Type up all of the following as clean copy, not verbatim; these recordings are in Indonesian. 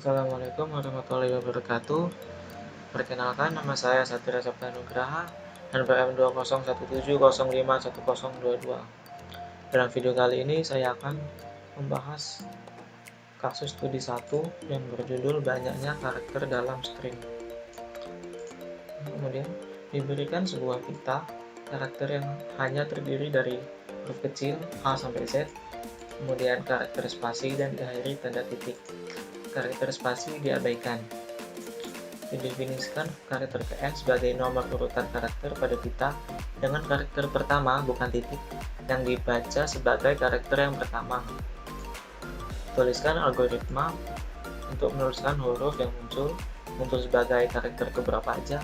Assalamualaikum warahmatullahi wabarakatuh. Perkenalkan, nama saya Satria Sabta Nugraha, NPM 20170510022. Dalam video kali ini saya akan membahas kasus studi 1 yang berjudul banyaknya karakter dalam string. Kemudian diberikan sebuah pita karakter yang hanya terdiri dari huruf kecil A sampai Z, kemudian karakter spasi dan diakhiri tanda titik. Karakter spasi diabaikan. Didefinisikan karakter Kn sebagai nomor urutan karakter pada pita dengan karakter pertama bukan titik yang dibaca sebagai karakter yang pertama. Tuliskan algoritma untuk menuliskan huruf yang muncul sebagai karakter keberapa aja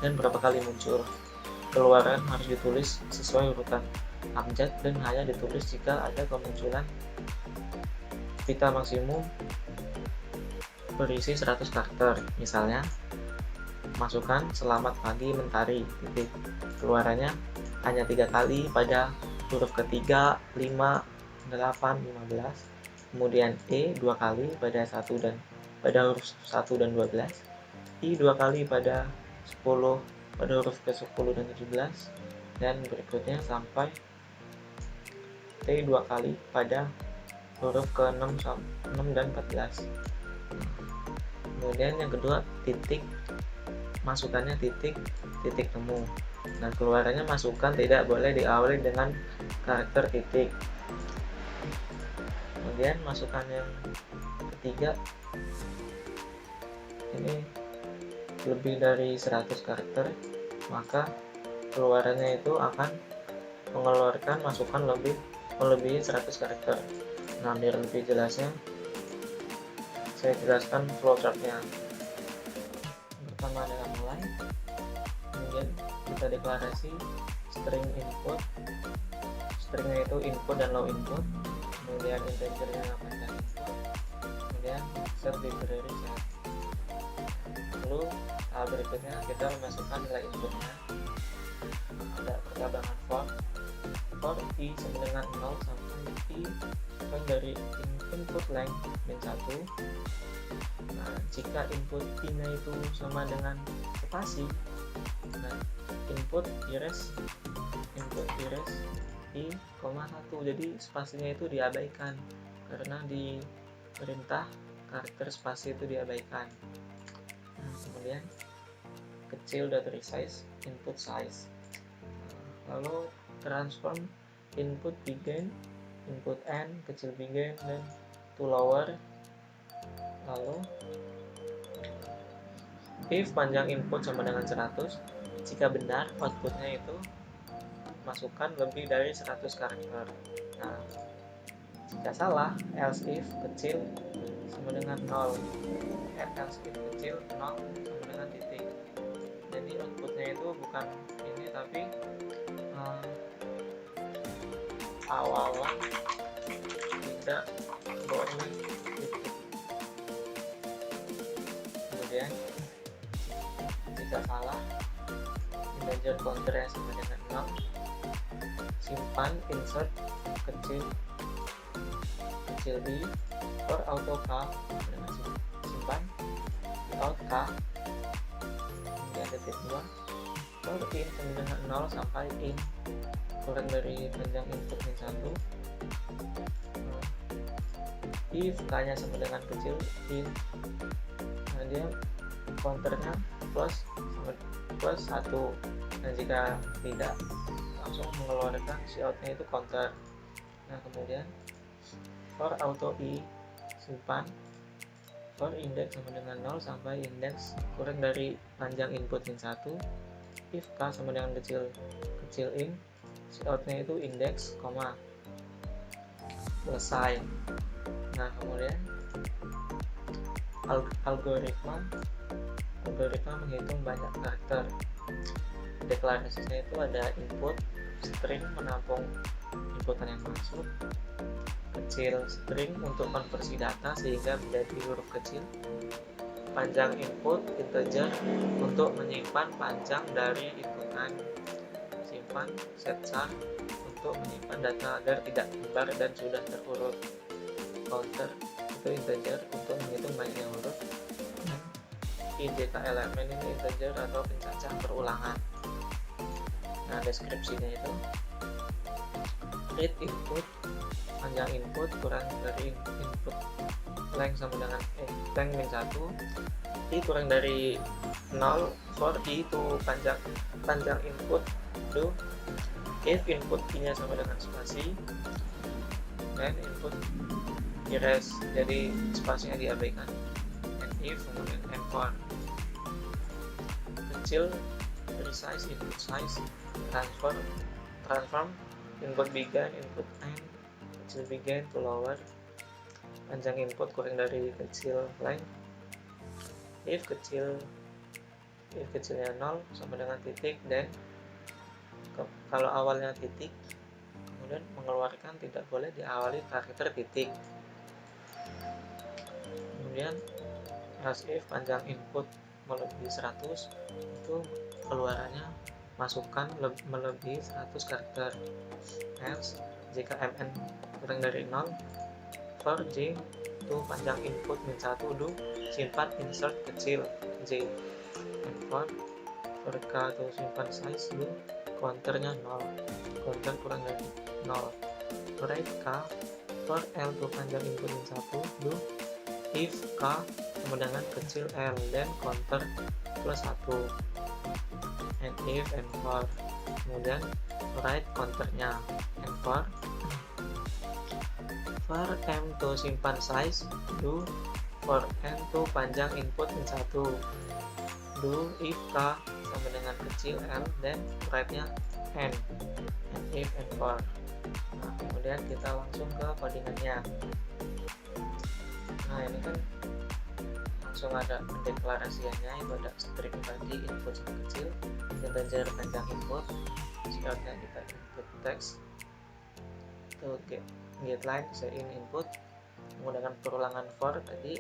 dan berapa kali muncul. Keluaran harus ditulis sesuai urutan abjad dan hanya ditulis jika ada kemunculan pita maksimum berisi 100 karakter. Misalnya, masukkan selamat pagi mentari, titik. Keluarannya hanya 3 kali pada huruf ketiga, 5, 8, 15. Kemudian E 2 kali pada huruf 1 dan 12. I 2 kali pada 10 pada huruf ke-10 dan 17. Dan berikutnya sampai T 2 kali pada huruf ke-6 dan 14. Kemudian yang kedua, titik, masukannya titik temu. Nah, keluarannya masukan tidak boleh diawali dengan karakter titik. Kemudian masukan yang ketiga, ini lebih dari 100 karakter, maka keluarannya itu akan mengeluarkan masukan melebihi 100 karakter. Nah, biar lebih jelasnya saya jelaskan flowchartnya. Pertama dengan mulai, kemudian kita deklarasi string input, stringnya itu input dan low input, kemudian integernya panjang input, kemudian set library set. Lalu tahap berikutnya kita memasukkan nilai inputnya. Ada perkabangan for i sama dengan 0 sampai i dari input length min 1. Nah, jika input i-nya itu sama dengan spasi, nah input iris i, 1, jadi spasinya itu diabaikan karena di perintah karakter spasi itu diabaikan. Nah, kemudian kecil dot resize input size. Lalu transform input begin, input end, kecil begin dan to lower. Lalu if panjang input sama dengan 100, jika benar outputnya itu masukkan lebih dari 100 karakter. Nah, jika salah, else if kecil sama dengan 0, else if kecil 0 sama dengan titik. Jadi outputnya itu bukan ini, tapi awalan tidak boleh titik. Kemudian jika salah, integer counter yang sama dengan 0, simpan insert kecil i for auto k dengan simpan di out k, kemudian detik 2 for in sama dengan 0 sampai in kurang dari panjang input min 1. If k nya sama dengan kecil in, nah dia counternya plus 1. Nah, jika tidak, langsung mengeluarkan si outnya itu counter. Nah, kemudian for auto i simpan for index sama dengan 0 sampai index kurang dari panjang input min 1. If k sama dengan kecil in, si outnya itu index, selesai. Nah, kemudian algoritma menghitung banyak karakter. Deklarasinya itu ada input string menampung inputan yang masuk, kecil string untuk konversi data sehingga menjadi huruf kecil, panjang input integer untuk menyimpan panjang dari inputan, simpan set char untuk menyimpan data agar tidak kembar dan sudah terurut, counter itu integer untuk menghitung banyaknya huruf, dan IJK elemen ini integer atau pencacah perulangan. Nah, deskripsinya itu read input, panjang input kurang dari input length sama dengan length min 1, i kurang dari 0 for i itu panjang input do if input i-nya sama dengan spasi, dan input erase jadi spasinya diabaikan, and if kemudian and for kecil resize input size, transform input begin input end, kecil begin to lower, panjang input kurang dari kecil length, if kecilnya 0 sama dengan titik, dan kalau awalnya titik kemudian mengeluarkan tidak boleh diawali karakter titik. Kemudian else if panjang input melebihi 100 itu keluarannya masukkan melebihi 100 karakter. Else jika mn kurang dari 0 for j itu panjang input min 1 do simpan insert kecil j, and for k itu simpan size do counternya 0, counter kurang dari 0. Write k for l itu panjang input min 1 do if k sama dengan kecil l, dan counter plus 1, and if and for kemudian write counternya, and for m to simpan size do for n to panjang input min 1 do if k sama dengan kecil l, dan write-nya n, and if and for. Nah, kemudian kita langsung ke codingannya. Nah, ini kan langsung ada pendeklarasiannya, itu ada string tadi input yang kecil, integer panjang input, sekarang kita input text to get line say in input menggunakan perulangan for tadi.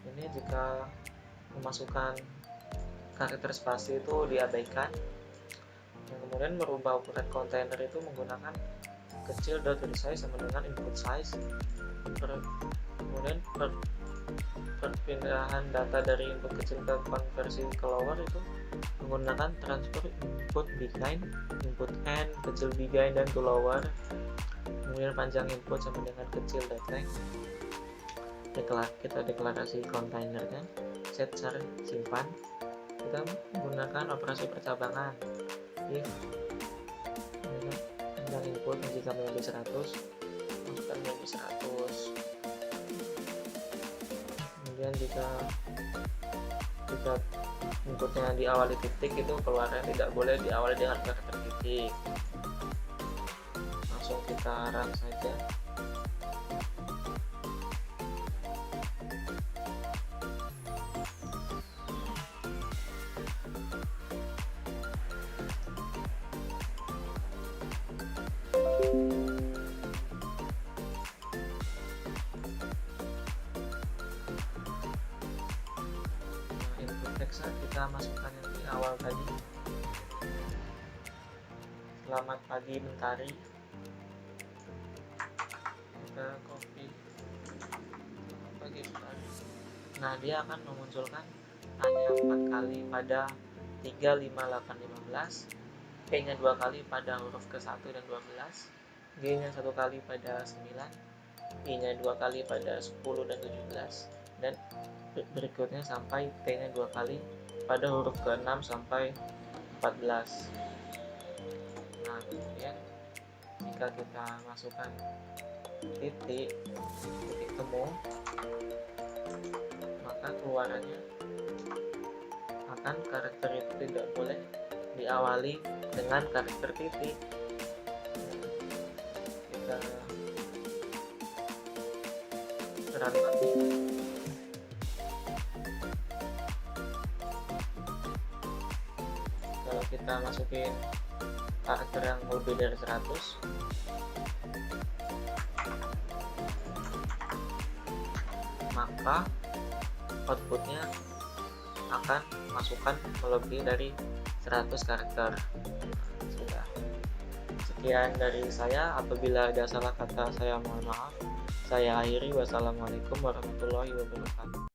Ini jika memasukkan karakter spasi itu diabaikan, dan kemudian merubah operate container itu menggunakan kecil dot resize sama dengan input size, kemudian perpindahan data dari input kecil ke konversi ke lower itu menggunakan transfer input begin, input end, kecil begin dan to lower, kemudian panjang input sama dengan kecil dot length. Kita deklarasi kontainernya, set char simpan, kita menggunakan operasi percabangan if panjang input jika menjadi 100 masukkan menjadi 100, kemudian jika inputnya diawali titik itu keluarnya tidak boleh diawali dengan karakter titik. Langsung kita run saja. Kita masukkan yang di awal tadi. Selamat pagi Mentari. Kita copy pagi Mentari. Nah, dia akan memunculkan hanya 4 kali pada 3, 5, 8, 15, P-nya 2 kali pada huruf ke-1 dan 12, G-nya 1 kali pada 9, I-nya 2 kali pada 10 dan 17, dan berikutnya sampai T-nya 2 kali pada huruf ke-6 sampai 14. Nah, kemudian jika kita masukkan titik temu, maka keluarannya akan karakter itu tidak boleh diawali dengan karakter titik. Kita run lagi. Kalau kita masukin karakter yang lebih dari 100, maka outputnya akan masukkan melebihi dari 100 karakter. Sudah Sekian dari saya, apabila ada salah kata saya mohon maaf. Saya akhiri, wassalamualaikum warahmatullahi wabarakatuh.